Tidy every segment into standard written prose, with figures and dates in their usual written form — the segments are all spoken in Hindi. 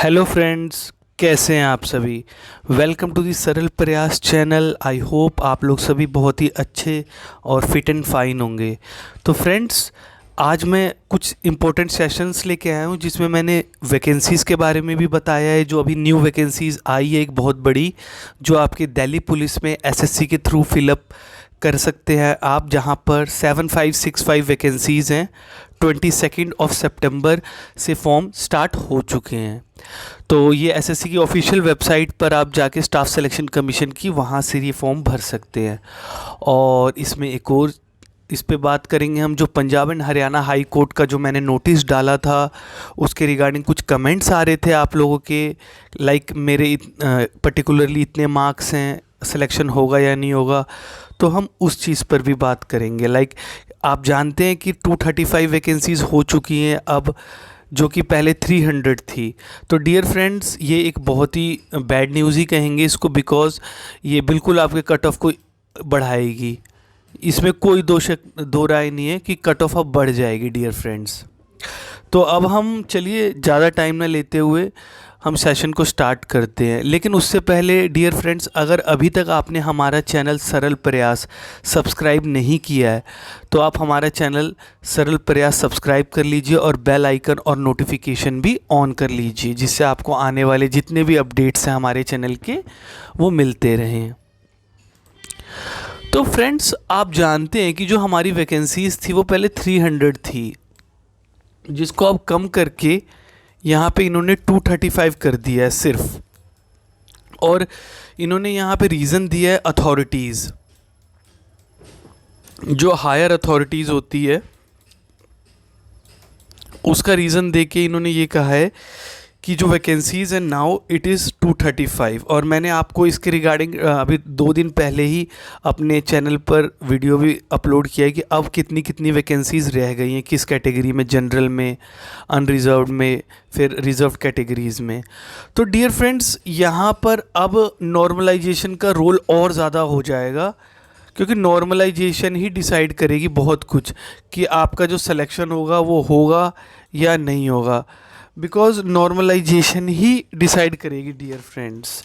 हेलो फ्रेंड्स, कैसे हैं आप सभी। वेलकम टू दी सरल प्रयास चैनल। आई होप आप लोग सभी बहुत ही अच्छे और फिट एंड फाइन होंगे। तो फ्रेंड्स, आज मैं कुछ इम्पोर्टेंट सेशंस लेके आया हूँ जिसमें मैंने वैकेंसीज़ के बारे में भी बताया है। जो अभी न्यू वैकेंसीज़ आई है एक बहुत बड़ी, जो आपके दिल्ली पुलिस में एसएससी के थ्रू फिलअप कर सकते हैं आप, जहां पर 7565 वैकेंसीज़ हैं। 22 ऑफ सितंबर से फॉर्म स्टार्ट हो चुके हैं। तो ये एसएससी की ऑफिशियल वेबसाइट पर आप जाके स्टाफ सिलेक्शन कमीशन की, वहाँ से ये फॉर्म भर सकते हैं। और इसमें एक और इस पे बात करेंगे हम, जो Punjab and Haryana high court का जो मैंने नोटिस डाला था उसके रिगार्डिंग कुछ कमेंट्स आ रहे थे आप लोगों के, लाइक मेरे पर्टिकुलरली इतने मार्क्स हैं, सिलेक्शन होगा या नहीं होगा। तो हम उस चीज़ पर भी बात करेंगे। लाइक आप जानते हैं कि 235 वैकेंसीज़ हो चुकी हैं अब, जो कि पहले 300 थी। तो डियर फ्रेंड्स, ये एक बहुत ही बैड न्यूज़ ही कहेंगे इसको, बिकॉज़ ये बिल्कुल आपके कट ऑफ को बढ़ाएगी। इसमें कोई दो राय नहीं है कि कट ऑफ अब बढ़ जाएगी डियर फ्रेंड्स। तो अब हम चलिए ज़्यादा टाइम ना लेते हुए हम सेशन को स्टार्ट करते हैं। लेकिन उससे पहले डियर फ्रेंड्स, अगर अभी तक आपने हमारा चैनल सरल प्रयास सब्सक्राइब नहीं किया है तो आप हमारा चैनल सरल प्रयास सब्सक्राइब कर लीजिए और बेल आइकन और नोटिफिकेशन भी ऑन कर लीजिए, जिससे आपको आने वाले जितने भी अपडेट्स हैं हमारे चैनल के वो मिलते रहें। तो फ्रेंड्स, आप जानते हैं कि जो हमारी वैकेंसीज़ थी वो पहले 300 थी, जिसको अब कम करके यहाँ पे इन्होंने 235 कर दिया है सिर्फ। और इन्होंने यहाँ पे रीज़न दिया है अथॉरिटीज़, जो हायर अथॉरिटीज़ होती है उसका रीज़न दे के इन्होंने ये कहा है कि जो वैकेंसीज़ हैं नाउ इट इज़ 235। और मैंने आपको इसके रिगार्डिंग अभी 2 दिन पहले ही अपने चैनल पर वीडियो भी अपलोड किया है कि अब कितनी कितनी वैकेंसीज़ रह गई हैं, किस कैटेगरी में, जनरल में, अनरिजर्व्ड में, फिर रिजर्व कैटेगरीज़ में। तो डियर फ्रेंड्स, यहाँ पर अब नॉर्मलाइजेशन का रोल और ज़्यादा हो जाएगा, क्योंकि नॉर्मलाइजेशन ही डिसाइड करेगी बहुत कुछ कि आपका जो सिलेक्शन होगा वो होगा या नहीं होगा। बिकॉज नॉर्मलाइजेशन ही डिसाइड करेगी डियर फ्रेंड्स।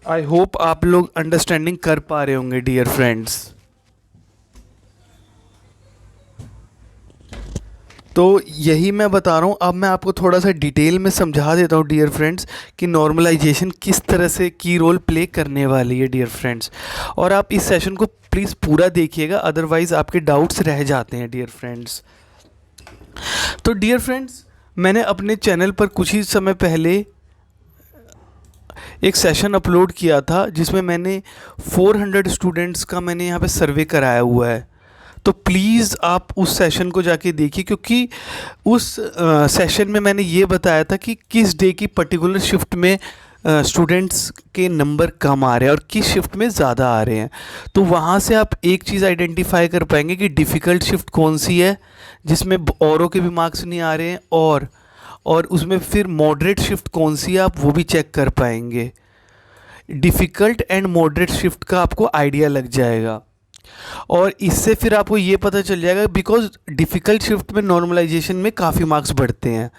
आई होप आप लोग अंडरस्टैंडिंग कर पा रहे होंगे डियर फ्रेंड्स। तो यही मैं बता रहा हूँ। अब मैं आपको थोड़ा सा डिटेल में समझा देता हूँ डियर फ्रेंड्स कि नॉर्मलाइजेशन किस तरह से की रोल प्ले करने वाली है डियर फ्रेंड्स। और आप इस सेशन को प्लीज़ पूरा देखिएगा, अदरवाइज़ आपके डाउट्स रह जाते हैं डियर फ्रेंड्स। तो डियर फ्रेंड्स, मैंने अपने चैनल पर कुछ ही समय पहले एक सेशन अपलोड किया था जिसमें मैंने 400 स्टूडेंट्स का मैंने यहाँ पे सर्वे कराया हुआ है। तो प्लीज़ आप उस सेशन को जाके देखिए, क्योंकि उस सेशन में मैंने ये बताया था कि किस डे की पर्टिकुलर शिफ्ट में स्टूडेंट्स के नंबर कम आ रहे हैं और किस शिफ्ट में ज़्यादा आ रहे हैं। तो वहाँ से आप एक चीज़ आइडेंटिफाई कर पाएंगे कि डिफ़िकल्ट शिफ्ट कौन सी है जिसमें औरों के भी मार्क्स नहीं आ रहे हैं, और उसमें फिर मॉडरेट शिफ्ट कौन सी है आप वो भी चेक कर पाएंगे। डिफ़िकल्ट एंड मॉडरेट शिफ्ट का आपको आइडिया लग जाएगा और इससे फिर आपको ये पता चल जाएगा, बिकॉज डिफ़िकल्ट शिफ्ट में नॉर्मलाइजेशन में काफ़ी मार्क्स बढ़ते हैं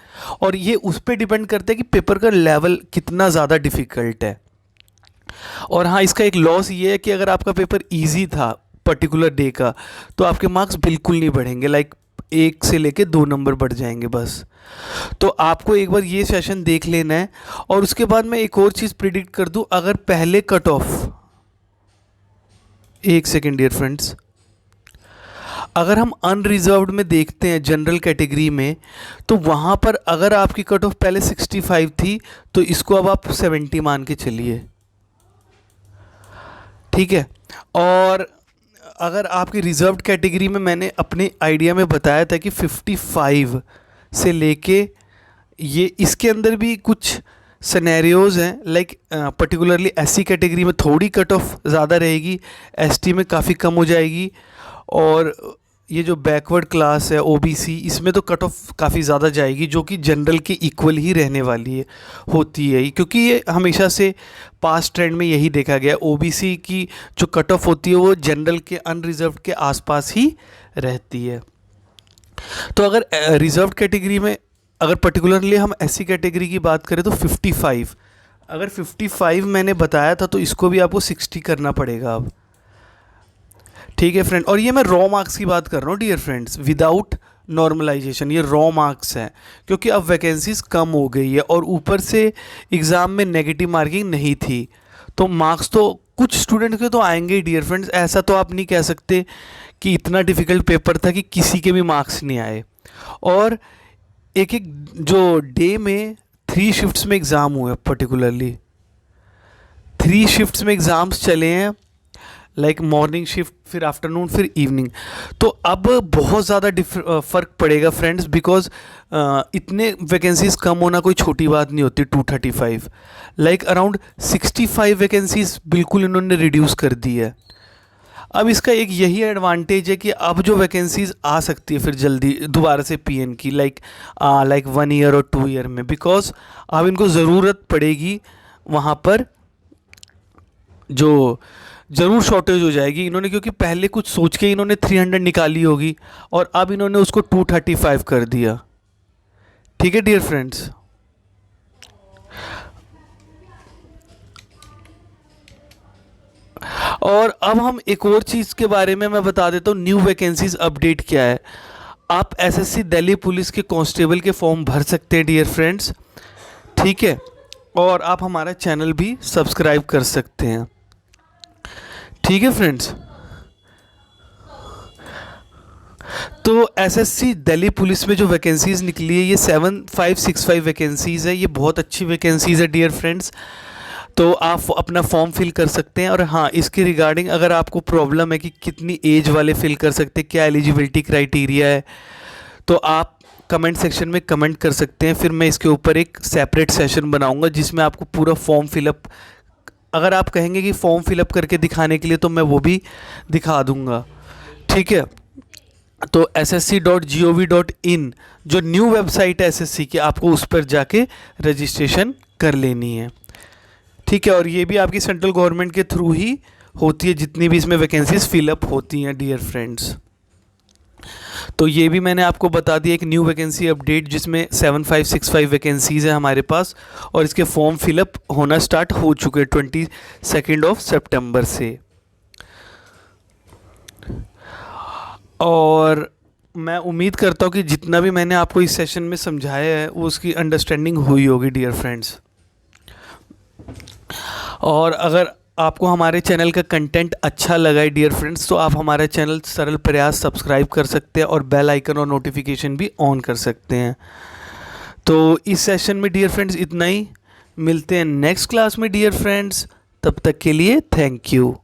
और ये उस पर डिपेंड करता है कि पेपर का लेवल कितना ज़्यादा डिफ़िकल्ट है। और हाँ, इसका एक लॉस ये है कि अगर आपका पेपर इजी था पर्टिकुलर डे का तो आपके मार्क्स बिल्कुल नहीं बढ़ेंगे, लाइक 1 से लेके 2 नंबर बढ़ जाएंगे बस। तो आपको एक बार ये सेशन देख लेना है। और उसके बाद मैं एक और चीज़ प्रिडिक्ट कर दूं, अगर पहले कट ऑफ, एक सेकेंड डियर फ्रेंड्स, अगर हम अनरिजर्व्ड में देखते हैं जनरल कैटेगरी में, तो वहाँ पर अगर आपकी कट ऑफ पहले 65 थी तो इसको अब आप 70 मान के चलिए, ठीक है। और अगर आपकी रिजर्व्ड कैटेगरी में, मैंने अपने आइडिया में बताया था कि 55 से लेके ये, इसके अंदर भी कुछ सिनेरियोज़ हैं, लाइक पर्टिकुलरली एससी कैटेगरी में थोड़ी कट ऑफ ज़्यादा रहेगी, एसटी में काफ़ी कम हो जाएगी, और ये जो बैकवर्ड क्लास है ओबीसी, इसमें तो कट ऑफ काफ़ी ज़्यादा जाएगी, जो कि जनरल के इक्वल ही रहने वाली है, होती है, क्योंकि ये हमेशा से पास्ट ट्रेंड में यही देखा गया। ओबीसी की जो कट ऑफ होती है वो जनरल के अनरिजर्व्ड के आसपास ही रहती है। तो अगर रिजर्व्ड कैटेगरी में अगर पर्टिकुलरली हम एससी कैटेगरी की बात करें तो 55। अगर 55 मैंने बताया था तो इसको भी आपको 60 करना पड़ेगा अब। ठीक है फ्रेंड, और ये मैं रॉ मार्क्स की बात कर रहा हूँ डियर फ्रेंड्स, विदाउट नॉर्मलाइजेशन। ये रॉ मार्क्स हैं क्योंकि अब वैकेंसीज कम हो गई है और ऊपर से एग्ज़ाम में नेगेटिव मार्किंग नहीं थी, तो मार्क्स तो कुछ स्टूडेंट के तो आएंगे ही डियर फ्रेंड्स। ऐसा तो आप नहीं कह सकते कि इतना डिफ़िकल्ट पेपर था कि किसी के भी मार्क्स नहीं आए। और एक एक जो डे में 3 शिफ्ट्स में एग्ज़ाम हुए, पर्टिकुलरली 3 शिफ्ट्स में एग्ज़ाम्स चले हैं, लाइक मॉर्निंग शिफ्ट, फिर आफ्टरनून, फिर इवनिंग। तो अब बहुत ज़्यादा फ़र्क पड़ेगा फ्रेंड्स, बिकॉज इतने वैकेंसीज़ कम होना कोई छोटी बात नहीं होती। 235 लाइक अराउंड 65 वैकेंसीज़ बिल्कुल इन्होंने रिड्यूस कर दी है। अब इसका एक यही एडवांटेज है कि अब जो वैकेंसीज़ आ सकती है फिर जल्दी दोबारा से पीएन की, लाइक 1 ईयर और 2 ईयर में, बिकॉज अब इनको ज़रूरत पड़ेगी वहाँ पर, जो ज़रूर शॉर्टेज हो जाएगी इन्होंने, क्योंकि पहले कुछ सोच के इन्होंने 300 निकाली होगी और अब इन्होंने उसको 235 कर दिया। ठीक है डियर फ्रेंड्स। और अब हम एक और चीज़ के बारे में मैं बता देता हूँ, न्यू वैकेंसीज अपडेट क्या है। आप एसएससी दिल्ली पुलिस के कांस्टेबल के फॉर्म भर सकते हैं डियर फ्रेंड्स। ठीक है, और आप हमारा चैनल भी सब्सक्राइब कर सकते हैं। ठीक है फ्रेंड्स, तो एसएससी दिल्ली पुलिस में जो वैकेंसीज़ निकली है ये 7565 वैकेंसीज़ है। ये बहुत अच्छी वैकेंसीज़ है डियर फ्रेंड्स, तो आप अपना फॉर्म फिल कर सकते हैं। और हाँ, इसके रिगार्डिंग अगर आपको प्रॉब्लम है कि कितनी एज वाले फिल कर सकते हैं, क्या एलिजिबिलिटी क्राइटेरिया है, तो आप कमेंट सेक्शन में कमेंट कर सकते हैं। फिर मैं इसके ऊपर एक सेपरेट सेशन बनाऊंगा जिसमें आपको पूरा फॉर्म फिलअप, अगर आप कहेंगे कि फॉर्म फिलअप करके दिखाने के लिए तो मैं वो भी दिखा दूंगा। ठीक है, तो ssc.gov.in जो न्यू वेबसाइट है एसएससी की, आपको उस पर जाके रजिस्ट्रेशन कर लेनी है। ठीक है, और ये भी आपकी सेंट्रल गवर्नमेंट के थ्रू ही होती है, जितनी भी इसमें वैकेंसीज फिलअप होती हैं डियर फ्रेंड्स। तो ये भी मैंने आपको बता दिया, एक न्यू वैकेंसी अपडेट जिसमें 7565 वैकेंसीज़ है हमारे पास, और इसके फॉर्म फिलअप होना स्टार्ट हो चुके हैं 22 सितंबर से। और मैं उम्मीद करता हूँ कि जितना भी मैंने आपको इस सेशन में समझाया है वो उसकी अंडरस्टैंडिंग हुई होगी डियर फ्रेंड्स। और अगर आपको हमारे चैनल का कंटेंट अच्छा लगा है डियर फ्रेंड्स, तो आप हमारा चैनल सरल प्रयास सब्सक्राइब कर सकते हैं और बेल आइकन और नोटिफिकेशन भी ऑन कर सकते हैं। तो इस सेशन में डियर फ्रेंड्स इतना ही, मिलते हैं नेक्स्ट क्लास में डियर फ्रेंड्स, तब तक के लिए थैंक यू।